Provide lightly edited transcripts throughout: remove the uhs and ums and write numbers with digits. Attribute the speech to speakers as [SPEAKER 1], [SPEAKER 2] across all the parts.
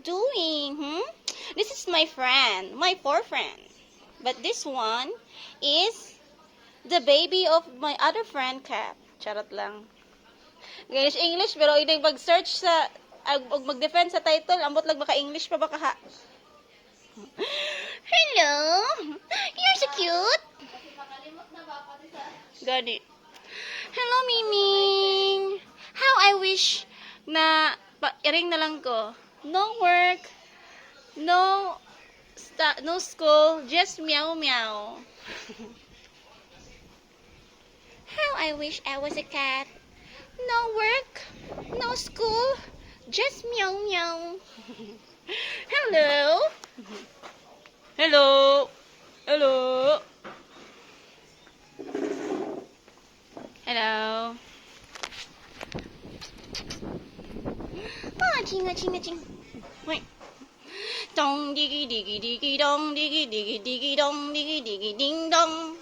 [SPEAKER 1] doing? This is my friend, my poor friend. But this one is the baby of my other friend, Kat. Charot lang. English, pero inig mag-search sa, og mag-defend sa title, ambot lang baka English pa baka ha. Hello! You're so cute! Gani. Hello, Miming! How I wish na, iring na lang ko. No work, no school, just meow meow. How I wish I was a cat. No work, no school, just meow meow. Hello? Hello? Hello? Hello? Ah, ching, ching, ching. Wait. Dong, diggy, diggy, diggy, dong, diggy, diggy, diggy, dong, diggy, diggy, ding, dong.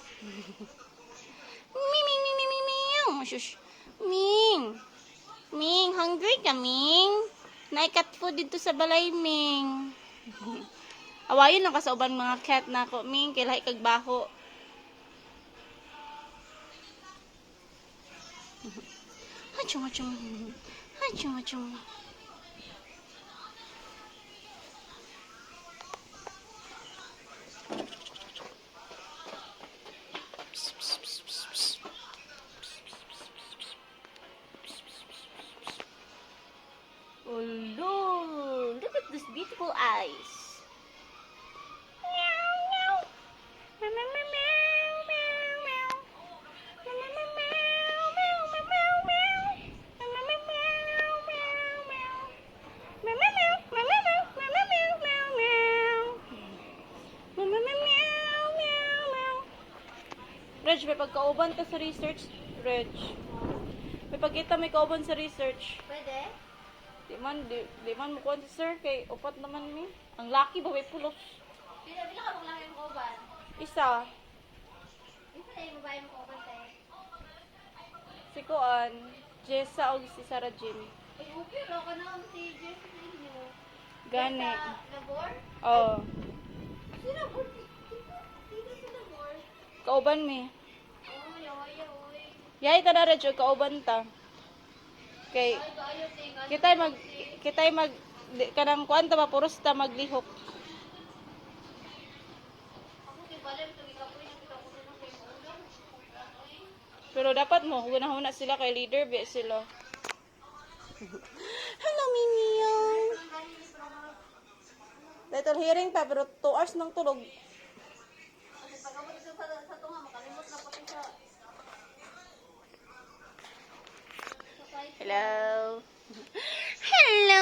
[SPEAKER 1] Ming, ming, ming, ming, ming, ming. Shush. Ming. Ming, hungry ka, Ming? Naikat food dito sa balay, Ming. Awayon lang ka sa uban mga cat na ako, Ming. Kailahi kag baho. Hachong, hachong. Hachong, hachong. Oh Lord, look at these beautiful eyes. Meow, meow. Meow, meow, meow, meow, meow. Meow, meow, meow, meow, meow, meow, meow. Meow, meow, meow, meow, meow. Meow, meow, meow, meow, meow, meow, meow, meow, meow, meow. Meow, meow, meow, meow, meow, meow. Reg, may pagkauban ka sa research, Reg. May pagkita may kauban sa research.
[SPEAKER 2] Pwede?
[SPEAKER 1] Di man mo kuha si sir, kay upat naman mi. Ang laki ba, may pulos.
[SPEAKER 2] Bila ka bang lang yung kauban?
[SPEAKER 1] Isa,
[SPEAKER 2] Isa na yung babae mo kauban tayo.
[SPEAKER 1] si Kuan, Jessa o si Sarah Jean.
[SPEAKER 2] Eh, okay, ka na ang si Jesse sa inyo.
[SPEAKER 1] Gani.
[SPEAKER 2] Sa labor?
[SPEAKER 1] Oh,
[SPEAKER 2] Si labor? Sino sa labor?
[SPEAKER 1] kauban mi.
[SPEAKER 2] Oy, oy, oy.
[SPEAKER 1] Yay ta na rin, kauban ta. Kay,
[SPEAKER 2] Ay, bayo, tingan.
[SPEAKER 1] kitay mag, kanang kuan ta, mapuros ta maglihok.
[SPEAKER 2] Ako kay Balem, ikapoy na kita ko na kay Ulam.
[SPEAKER 1] Pero dapat mo, hunahuna sila kay leader, be sila. Hello, Minion! Title hearing pa, pero 2 hours nang tulog.
[SPEAKER 2] Kasi pag ako dito sa tunga, makalimot na pati sa...
[SPEAKER 1] Hello. Hello.